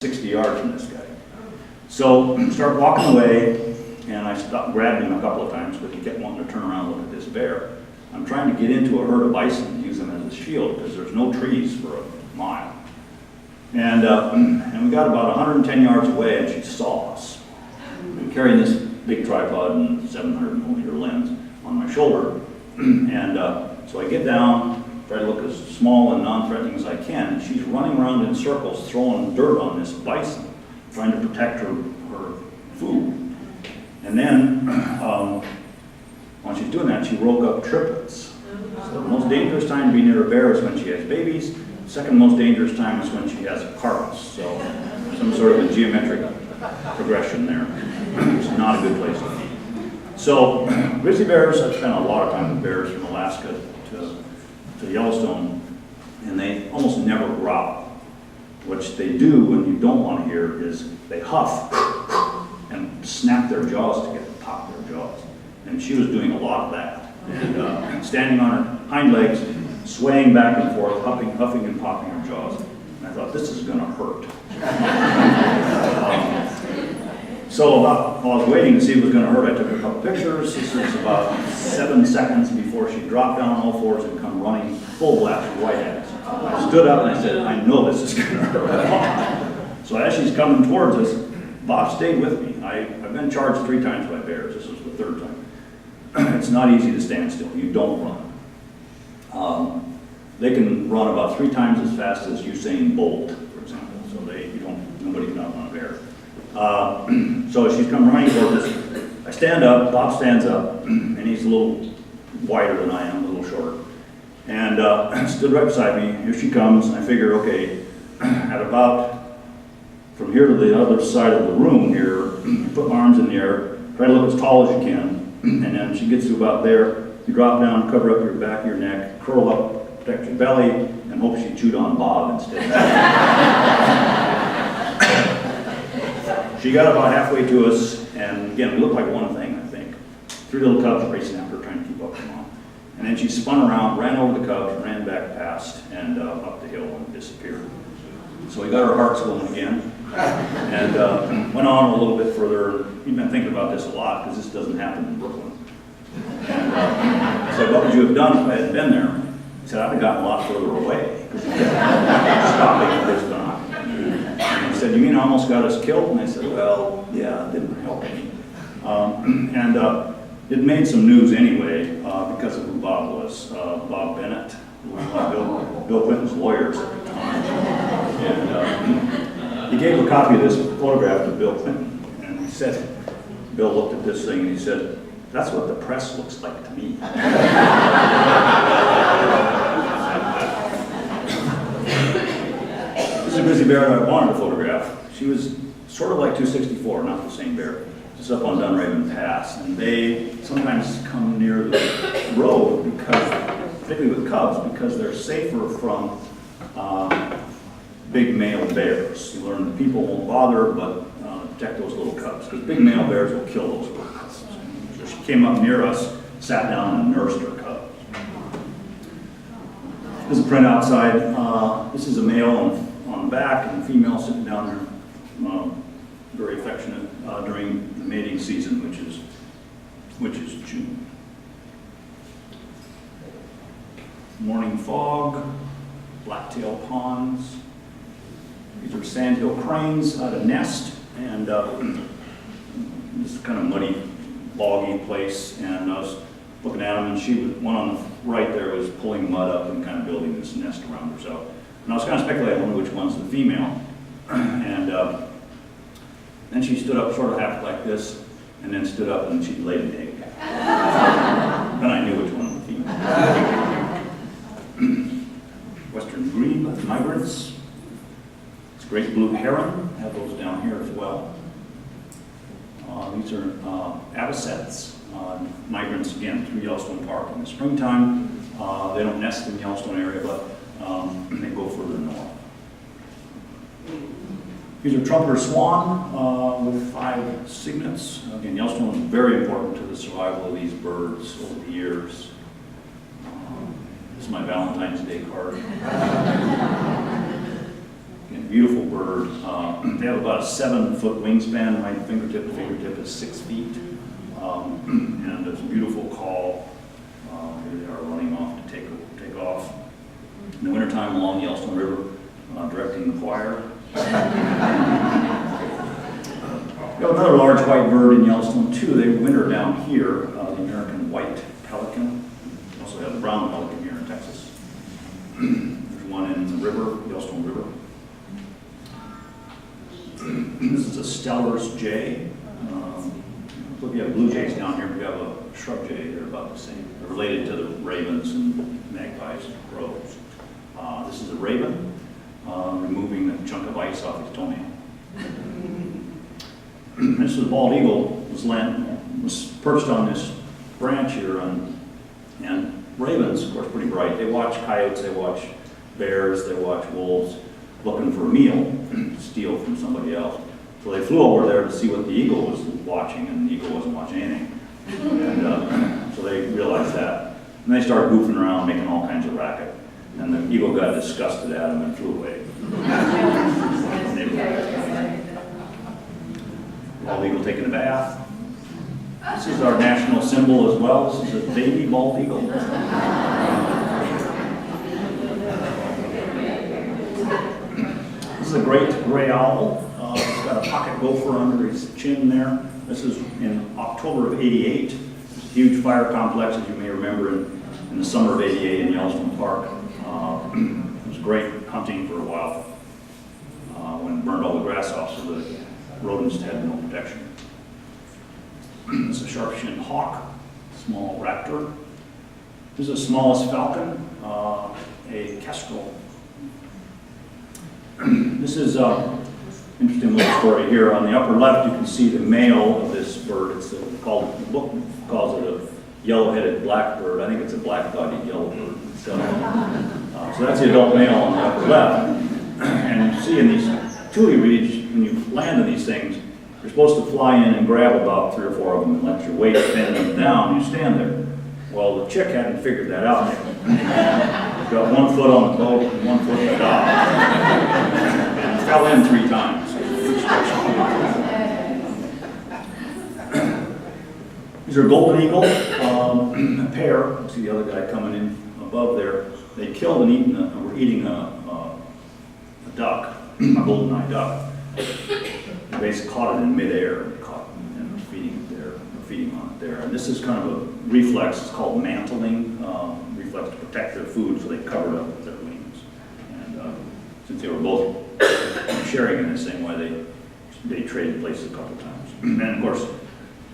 60 yards from this guy. So start walking away, and I stopped grabbing him a couple of times, but he kept wanting to turn around and look at this bear. I'm trying to get into a herd of bison to use them as a shield because there's no trees for a mile. And we got about 110 yards away, and she saw us. I'm carrying this big tripod and 700mm lens on my shoulder. And so I get down, try to look as small and non-threatening as I can, and she's running around in circles throwing dirt on this bison, trying to protect her food. And then, when she's doing that, she woke up triplets. So the most dangerous time to be near a bear is when she has babies. The second most dangerous time is when she has a carcass. So some sort of a geometric progression there. It's not a good place to be. So grizzly bears, I've spent a lot of time with bears from Alaska to Yellowstone, and they almost never growl. What they do when you don't want to hear is they huff and snap their jaws together, pop their jaws. And she was doing a lot of that. And standing on her hind legs, swaying back and forth, huffing and popping her jaws. And I thought, this is going to hurt. So while I was waiting to see if it was going to hurt, I took a couple pictures. This is about 7 seconds before she dropped down on all fours and come running full blast right at us. I stood up and I said, I know this is going to hurt. So as she's coming towards us, Bob stayed with me. I've been charged 3 times by bears. This is the 3rd time. It's not easy to stand still. You don't run. They can run about 3 times as fast as Usain Bolt, for example. So nobody can outrun a bear. So she's come running towards us. I stand up, Bob stands up, and he's a little wider than I am, a little shorter. And stood right beside me. Here she comes, and I figure, okay, at about from here to the other side of the room here, you put my arms in the air, try to look as tall as you can, and then she gets to about there, you drop down, cover up your back of your neck, curl up, protect your belly, and hope she chewed on Bob instead. She got about halfway to us, and again, we looked like one thing, I think. 3 little cubs racing after her, trying to keep up with Mom. And then she spun around, ran over the cubs, ran back past, and up the hill and disappeared. So we got our hearts going again, and went on a little bit further. We've been thinking about this a lot, because this doesn't happen in Brooklyn. And I said, what would you have done if I hadn't been there? He said, I'd have gotten a lot further away, because he kept stopping at this time. He said, you mean I almost got us killed? And I said, well, yeah, it didn't help any. It made some news anyway because of who Bob was. Bob Bennett, who was Bill Clinton's lawyers at the time. And he gave a copy of this photograph to Bill Clinton. And he said, Bill looked at this thing and he said, that's what the press looks like to me. This is a grizzly bear that I wanted to photograph. She was sort of like 264, not the same bear. Just up on Dunraven Pass, and they sometimes come near the road because, particularly with cubs, because they're safer from big male bears. You learn that people won't bother, but protect those little cubs, because big male bears will kill those little cubs. So she came up near us, sat down, and nursed her cub. This is a print outside. This is a male on the back, and a female sitting down there. Very affectionate during the mating season, which is June. Morning fog, blacktail ponds. These are sandhill cranes at a nest, and this is kind of muddy, boggy place. And I was looking at them, and one on the right there was pulling mud up and kind of building this nest around herself. And I was kind of speculating, I wonder which one's the female. And then she stood up sort of half like this, and then stood up and she laid an egg. Then I knew which one was the female. Western grebe migrants. It's great blue heron. I have those down here as well. These are avocets. Migrants, again, through Yellowstone Park in the springtime. They don't nest in the Yellowstone area, but they go further north. These are trumpeter swan with 5 cygnets. Again, Yellowstone is very important to the survival of these birds over the years. This is my Valentine's Day card. and beautiful bird. They have about a 7-foot wingspan. My fingertip to fingertip is 6 feet. And it's a beautiful call. Here they are running off to take off. In the wintertime along the Yellowstone River, directing the choir. We have another large white bird in Yellowstone too. They winter down here, the American white pelican. We also have the brown pelican here in Texas. There's one in the river, Yellowstone River. This is a Steller's jay. Look, you have blue jays down here, we have a shrub jay. They're about the same. They're related to the ravens and magpies and crows. This is a raven removing a chunk of ice off his toenail. This is a bald eagle was perched on this branch here, and ravens, of course, pretty bright. They watch coyotes, they watch bears, they watch wolves, looking for a meal to steal from somebody else. So they flew over there to see what the eagle was watching, and the eagle wasn't watching anything. And so they realized that. And they started goofing around, making all kinds of racket. And the eagle got disgusted at them and flew away. Bald eagle taking a bath. This is our national symbol as well. This is a baby bald eagle. This is a great gray owl. He's got a pocket gopher under his chin there. This is in October of '88. Huge fire complex, as you may remember, in the summer of '88 in Yellowstone Park. It was great hunting for a while when it burned all the grass off, so the rodents had no protection. This is a sharp-shinned hawk, small raptor. This is the smallest falcon, a kestrel. This is interesting little story here. On the upper left, you can see the male of this bird. It's called, the book calls it a yellow-headed blackbird. I think it's a black-bodied yellowbird. So that's the adult male on the upper left. And you see in these tule reeds, when you land in these things, you're supposed to fly in and grab about 3 or 4 of them and let your weight bend them down. You stand there. Well, the chick hadn't figured that out yet. Got 1 foot on the boat and 1 foot in the dock. And fell in 3 times. These are golden eagle, a pair. You see the other guy coming in above there. They killed and were eating a duck, a golden-eyed duck. They basically caught it in midair and were feeding on it there. And this is kind of a reflex. It's called mantling, reflex to protect their food, so they covered up with their wings. And since they were both sharing in the same way, they traded places a couple times. And of course,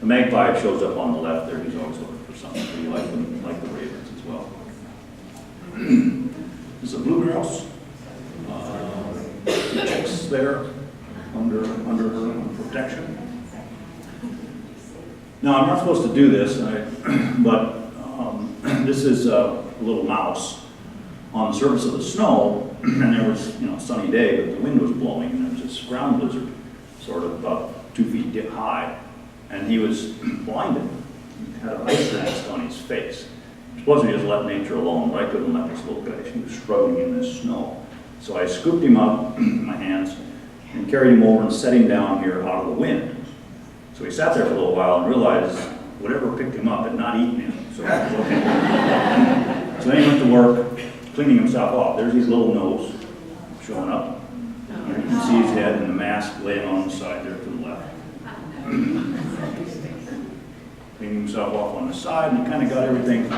the magpie shows up on the left there. He's always looking for something. So you like the ravens as well. There's a blue grouse. The chicks there under her protection. Now I'm not supposed to do this, but this is a little mouse on the surface of the snow, and there was a sunny day, but the wind was blowing, and there was this ground blizzard, sort of about 2 feet high, and he was blinded. He had an ice nest on his face. Supposed to just let nature alone, but I couldn't let this little guy. He was struggling in this snow. So I scooped him up in my hands and carried him over and set him down here out of the wind. So he sat there for a little while and realized whatever picked him up had not eaten him. So that was okay. So then he went to work, cleaning himself off. There's his little nose showing up. And you can see his head and the mask laying on the side there to the left. Cleaning himself off on the side, and he kind of got everything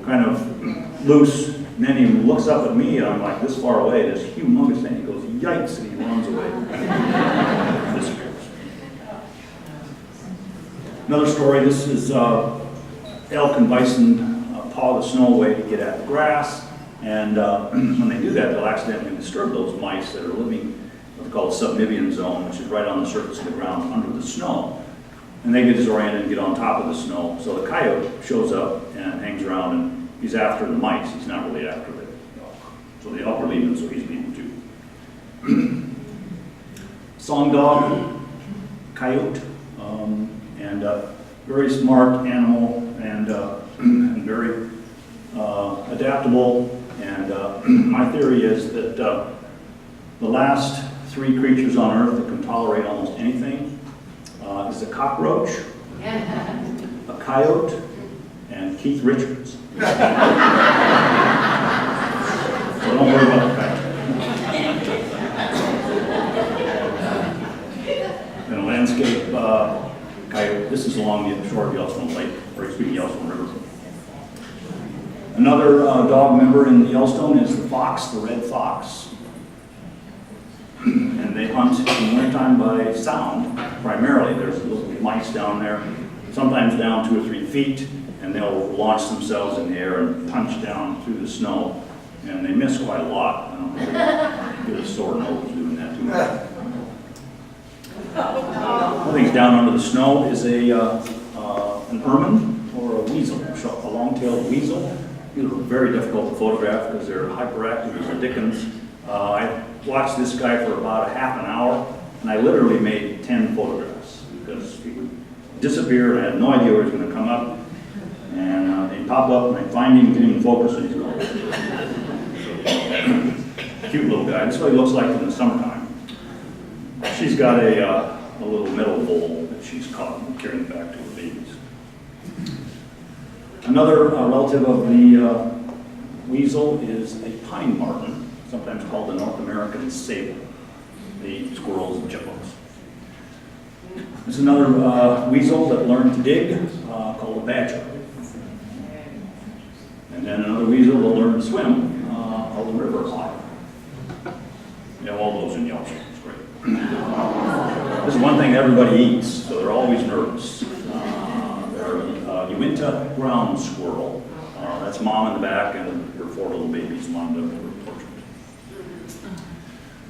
kind of loose. And then he looks up at me, and I'm like this far away, this humongous thing. He goes, yikes, and he runs away. Disappears. Another story, this is elk and bison paw the snow away to get at the grass. And when they do that, they'll accidentally disturb those mice that are living what they call a subnivean zone, which is right on the surface of the ground under the snow. And they get disoriented and get on top of the snow. So the coyote shows up and hangs around, and he's after the mice. He's not really after the elk. So the elk are leaving, so he's leaving too. Song dog, coyote, and very smart animal, and very adaptable. And my theory is that The last three creatures on Earth that can tolerate almost anything is a cockroach, a coyote, and Keith Richards. So don't worry about the coyote. And a landscape coyote. This is along the shore of Yellowstone Lake, or excuse me, Yellowstone River. Another dog member in Yellowstone is the fox, the red fox. And they hunt in the wintertime by sound, primarily. There's little mice down there, sometimes down 2 or 3 feet, and they'll launch themselves in the air and punch down through the snow. And they miss quite a lot. I don't know, they get a sore nose doing that too much. One thing's down under the snow is an ermine or a weasel, a long-tailed weasel. These are very difficult to photograph because they're hyperactive as the dickens. I watched this guy for about a half an hour, and I literally made 10 photographs because he would disappear, and I had no idea where he was going to come up. And he'd pop up, and I'd find him, get him in focus, and he's gone. Cute little guy. This is what he looks like in the summertime. She's got a little metal bowl that she's caught and carrying back to her babies. Another relative of the weasel is a pine marten, sometimes called the North American sable. They eat squirrels and chipmunks. There's another weasel that learned to dig called a badger. And then another weasel that learned to swim called a river otter. You have all those in Yellowstone. It's great. This is one thing everybody eats, so they're always nervous. Uinta ground squirrel. That's mom in the back and her 4 little babies lined up for a portrait.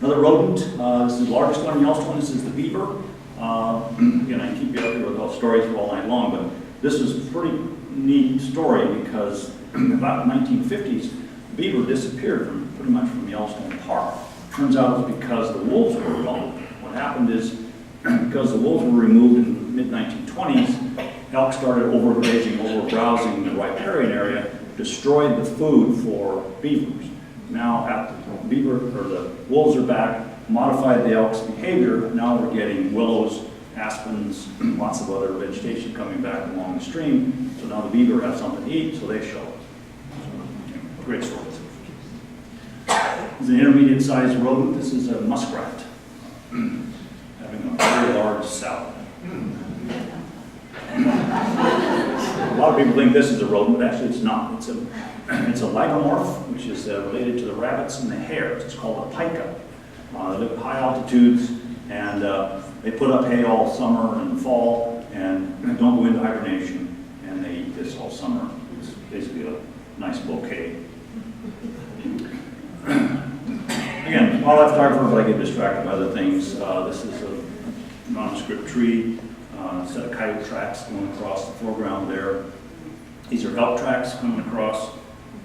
Another rodent, this is the largest one in Yellowstone, this is the beaver. Again, I can keep you up here with all stories for all night long, but this is a pretty neat story because about the 1950s, beaver disappeared pretty much from Yellowstone Park. Turns out it was because the wolves were removed. What happened is, because the wolves were removed in the mid-1920s, elk started overgrazing, overbrowsing the riparian area, destroyed the food for beavers. Now, after the wolves are back, modified the elk's behavior. Now we're getting willows, aspens, lots of other vegetation coming back along the stream. So now the beaver have something to eat, so they show up. So, great story. This is an intermediate-sized rodent. This is a muskrat having a very large salad. A lot of people think this is a rodent, but actually it's not. It's a lagomorph, which is related to the rabbits and the hares. It's called a pica. They live at high altitudes, and they put up hay all summer and fall, and don't go into hibernation, and they eat this all summer. It's basically a nice bouquet. Again, wildlife photographer, but I get distracted by other things. This is a nondescript tree, a set of coyote tracks going across the foreground there. These are elk tracks coming across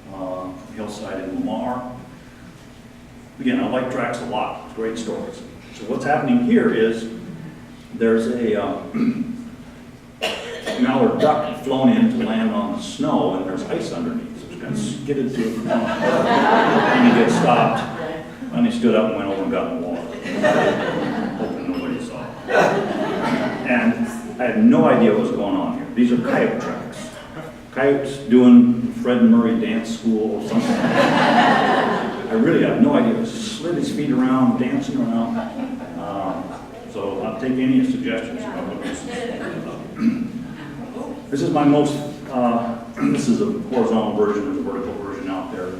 the hillside in Lamar. Again, I like tracks a lot. It's great stories. So what's happening here is there's a mallard duck flown in to land on the snow, and there's ice underneath. So it's kind of skidded to the front. And he gets stopped. And he stood up and went over and got in the water. Hoping nobody saw it. And I had no idea what was going on here. These are coyote tracks. Coyotes doing Fred Murray dance school or something. I really have no idea. He slid his feet around, dancing around. So I'll take any suggestions about what this is about. This is my most, this is a horizontal version, there's a vertical version out there.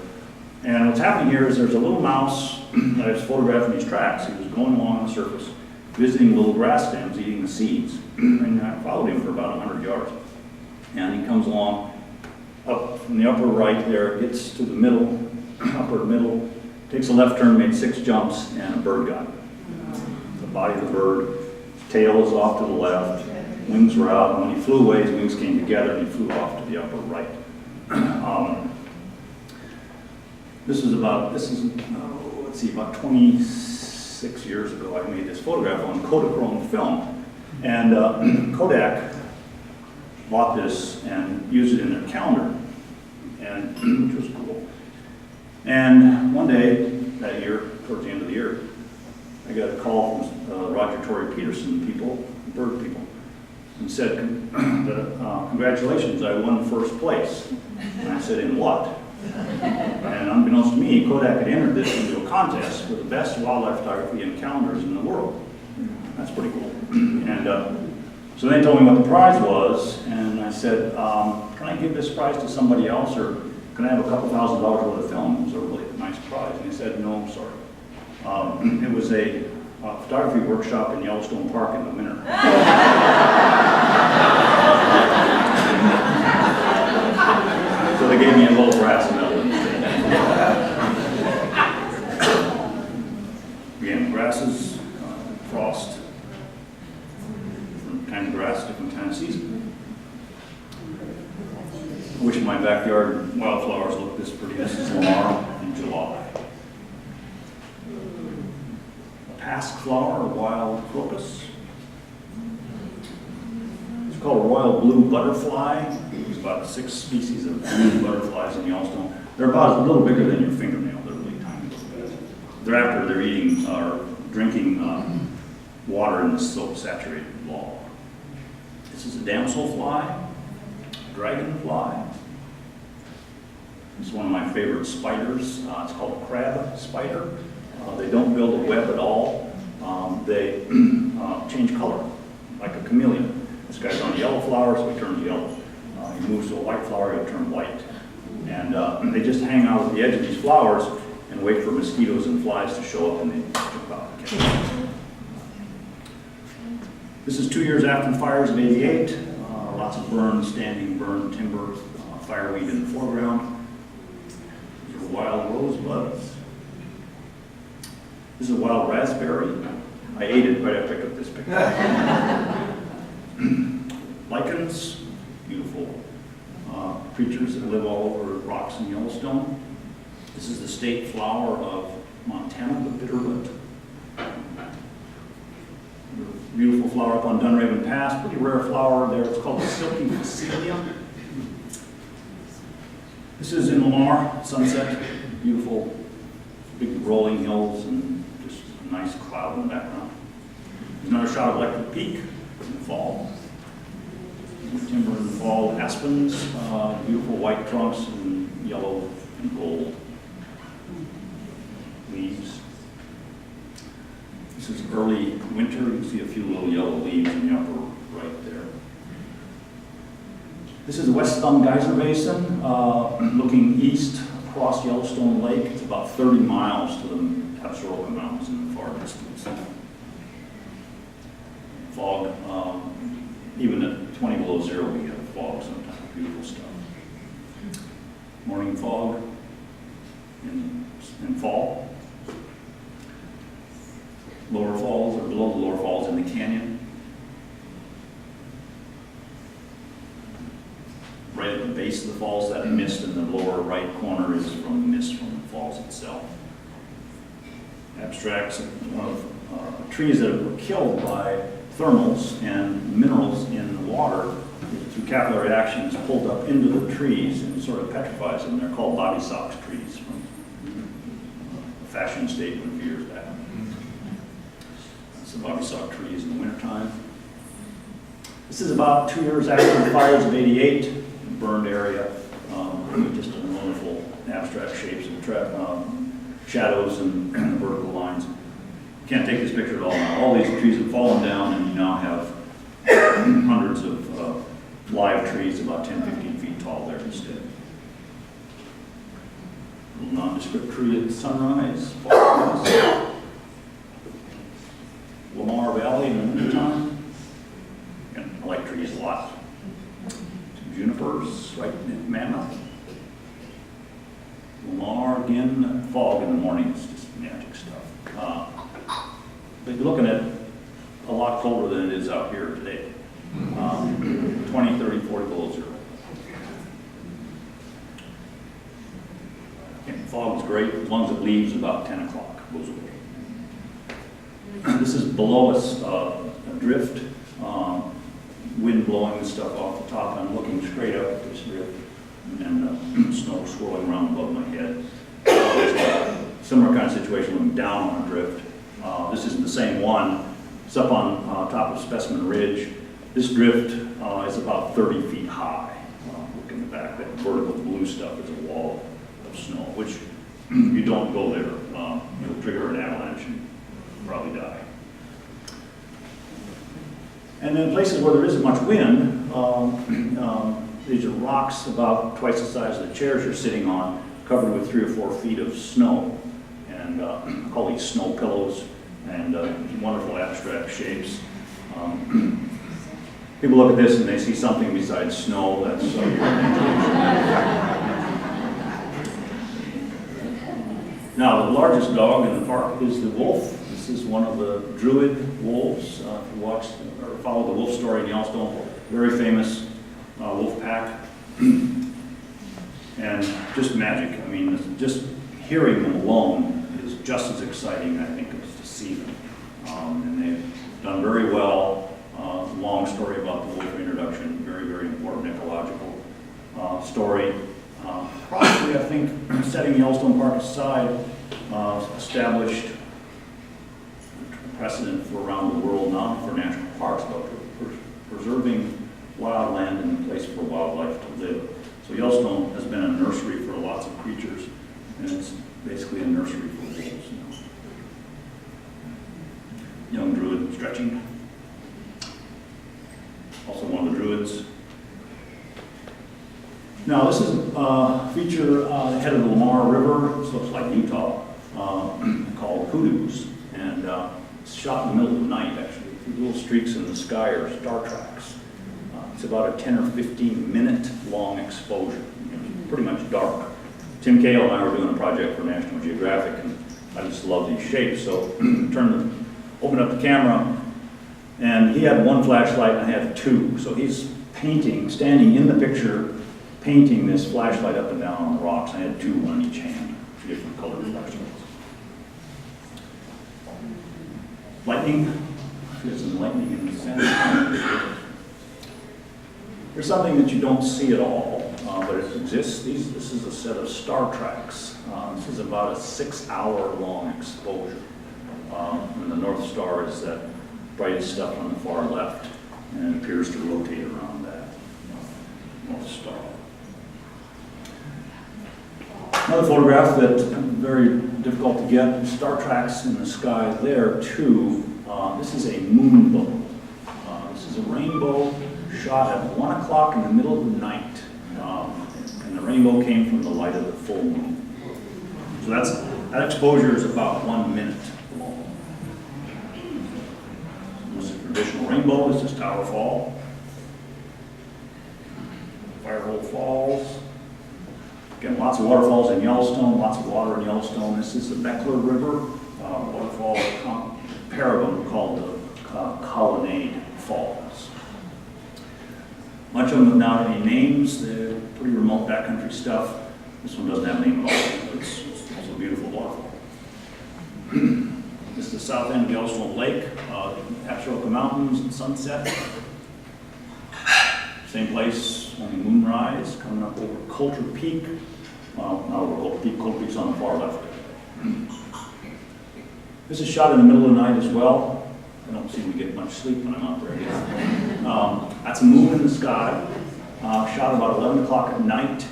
And what's happening here is there's a little mouse that I was photographing these tracks. He was going along on the surface, visiting little grass stems, eating the seeds. And I followed him for about 100 yards. And he comes along up from the upper right there, gets to the middle, upper middle, takes a left turn, made 6 jumps, and a bird got him. The body of the bird, tail is off to the left, wings were out, and when he flew away, his wings came together and he flew off to the upper right. This is about 26 years ago. I made this photograph on Kodachrome film. And Kodak bought this and used it in their calendar, and which was cool. And one day that year, towards the end of the year, I got a call from Roger Torrey Peterson people, bird people, and said, congratulations, I won first place. And I said, in what? And unbeknownst to me, Kodak had entered this into a contest for the best wildlife photography and calendars in the world. That's pretty cool. And so they told me what the prize was, and I said, can I give this prize to somebody else, or can I have a couple $1,000s worth of film? It was a really nice prize. And he said, no, I'm sorry. It was a photography workshop in Yellowstone Park in the winter. So they gave me a little brass medal instead. Again, grasses, frost, different kind of grass, different kind of season. I wish my backyard wildflowers looked this pretty. This is Lamar in July. A pasque flower, a wild crocus. It's called a royal blue butterfly. There's about 6 species of blue butterflies in Yellowstone. They're about a little bigger than your fingernail. They're really tiny little guys. They're after they're eating or drinking water in the soap-saturated log. This is a damselfly, a dragonfly. It's one of my favorite spiders. It's called a crab spider. They don't build a web at all. They change color, like a chameleon. This guy's on a yellow flower, so he turns yellow. He moves to a white flower, he'll turn white. And they just hang out at the edge of these flowers and wait for mosquitoes and flies to show up, and they jump out and catch them. This is 2 years after the fires of '88. Lots of burned, standing burned timber, fireweed in the foreground. These are wild rosebuds. This is a wild raspberry. I ate it right after I took this picture. Lichens, beautiful creatures that live all over rocks in Yellowstone. This is the state flower of Montana, the bitterroot. Beautiful flower up on Dunraven Pass, pretty rare flower there. It's called the silky Phacelia. This is in Lamar, sunset. Beautiful, big rolling hills and just a nice cloud in the background. There's another shot of Electric Peak in the fall. Timber in the fall, aspens, beautiful white trunks and yellow and gold leaves. This is early winter. You can see a few little yellow leaves in the upper right there. This is the West Thumb Geyser Basin, looking east across Yellowstone Lake. It's about 30 miles to the Absaroka Mountains in the far distance. Fog, even at 20 below zero, we have fog sometimes. Beautiful stuff. Morning fog in fall. Lower falls, or below the lower falls in the canyon. Right at the base of the falls, that mist in the lower right corner is from mist from the falls itself. Abstracts of trees that were killed by thermals and minerals in the water through capillary action is pulled up into the trees and sort of petrifies them. They're called body socks trees from a fashion statement a few years back. That's the body sock trees in the wintertime. This is about 2 years after the fires of '88, burned area. Just wonderful abstract shapes and shadows and vertical lines. You can't take this picture at all now. All these trees have fallen down, and you now have hundreds of live trees about 10, 15 feet tall there instead. A little nondescript tree at sunrise. Lamar Valley in the wintertime. And I like trees a lot. Some junipers right in Mammoth. Lamar again, fog in the morning. It's just magic stuff. But you're looking at a lot colder than it is out here today. 20, 30, 40 below zero. And fog's great as long as it leaves about 10 o'clock, goes away. This is below us, a drift, wind blowing the stuff off the top, and I'm looking straight up at this drift, and snow swirling around above my head. Similar kind of situation looking down on a drift. This isn't the same one. It's up on top of Specimen Ridge. This drift is about 30 feet high. Look in the back, that vertical blue stuff is a wall of snow, which you don't go there. You'll trigger an avalanche and probably die. And in places where there isn't much wind, these are rocks about twice the size of the chairs you're sitting on, covered with 3 or 4 feet of snow. And I call these snow pillows, and wonderful abstract shapes. People look at this and they see something besides snow. That's your imagination. Now, the largest dog in the park is the wolf. This is one of the druid wolves. If you watch or follow the wolf story in Yellowstone, very famous wolf pack. And just magic. I mean, just hearing them alone is just as exciting, I think, as to see them. And they've done very well. Long story about the wolf introduction, very, very important ecological story. Probably, I think, setting Yellowstone Park aside, established precedent for around the world, not for national parks, but for preserving wild land and a place for wildlife to live. So Yellowstone has been a nursery for lots of creatures, and it's basically a nursery for wolves now. Young druid stretching. Also one of the druids. Now this is a feature ahead of the Lamar River, so it's like Utah, called Hoodoos. And it's shot in the middle of the night, actually. These little streaks in the sky are star tracks. It's about a 10 or 15 minute long exposure. It's pretty much dark. Tim Cahill and I were doing a project for National Geographic, and I just love these shapes. So opened up the camera, and he had one flashlight and I had 2. So he's painting, standing in the picture, painting this flashlight up and down on the rocks. I had 2, one in each hand, 2 different colored flashlights. Lightning. There's some lightning in the center. There's something that you don't see at all, but it exists. This is a set of star tracks. This is about a 6-hour long exposure. And the North Star is that brightest stuff on the far left, and it appears to rotate around that North Star. Another photograph that's very difficult to get, star tracks in the sky there too. This is a moonbow. This is a rainbow shot at 1 o'clock in the middle of the night. And the rainbow came from the light of the full moon. So that exposure is about 1 minute long. This is a traditional rainbow. This is Tower Fall. Firehole Falls. Again, lots of waterfalls in Yellowstone, lots of water in Yellowstone. This is the Beckler River waterfall, a pair of them called the Colonnade Falls. Much of them have not any names. They're pretty remote backcountry stuff. This one doesn't have a name at all, but it's a beautiful waterfall. This is the south end of Yellowstone Lake, Apsroka Mountains and Sunset. Same place, only moonrise, coming up over Coulter Peak. Well, not over Coulter Peak. Coulter Peak's on the far left. This is shot in the middle of the night as well. I don't seem to get much sleep when I'm out there again. That's a moon in the sky, shot about 11 o'clock at night.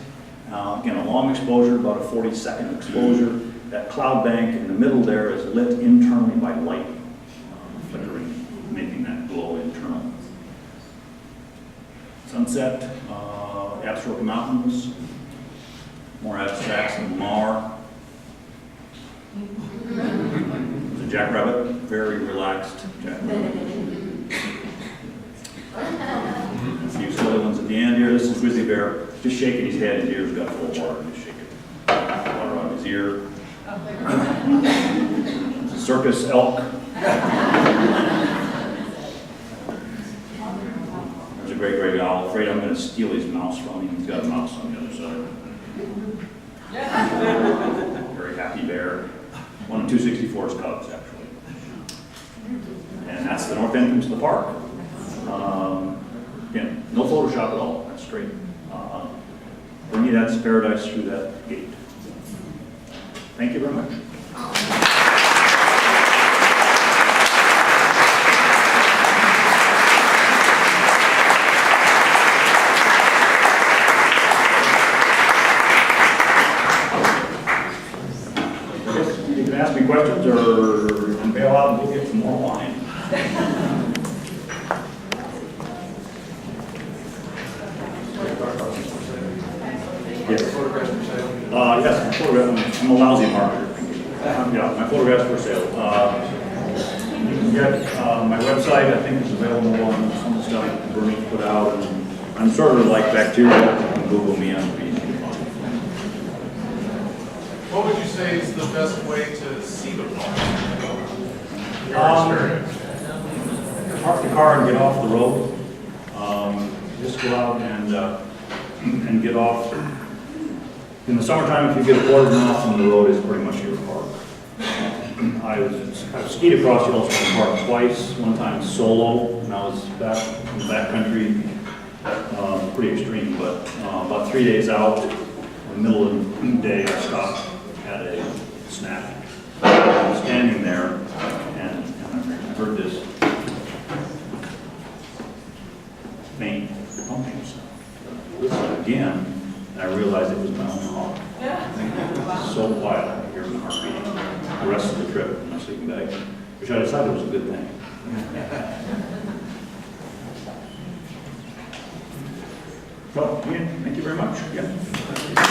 Again, a long exposure, about a 40-second exposure. That cloud bank in the middle there is lit internally by lightning, flickering, making that glow internally. Sunset, Apsroka Mountains, more abstracts than Lamar. There's a jackrabbit, very relaxed jackrabbit. A few silly ones at the end here. This is grizzly bear, just shaking his head. His ears got full of water, just shaking water on his ear. Circus elk. There's a great gray owl. Afraid I'm going to steal his mouse from him. He's got a mouse on the other side. Very happy bear. One of 264's cubs, actually. And that's the north entrance of the park. Again, no Photoshop at all. That's straight. Bring you that's paradise through that gate. Thank you very much. Yes. Photographs for sale? Yes, my photograph, I'm a lousy marketer. Yeah, my photographs for sale. You can get, my website, I think, is available on some of the stuff Bernie put out, and I'm sort of like bacteria. You can Google me, I'm pretty easy to find. What would you say is the best way to see the park? Your experience? Park the car and get off the road. Just go out and get off. In the summertime, if you get a quarter of a mile from the road, it's pretty much your park. I've skied across Yellowstone Park twice, one time solo, when I was back in the backcountry, pretty extreme, but about 3 days out, in the middle of the day, I stopped, had a snack. I was standing there, and I heard this faint pumping sound. I listened again, and I realized it was my own heart. So quiet, I could hear my heart beating the rest of the trip in my sleeping bag, which I decided was a good thing. Well, again, thank you very much. Yeah.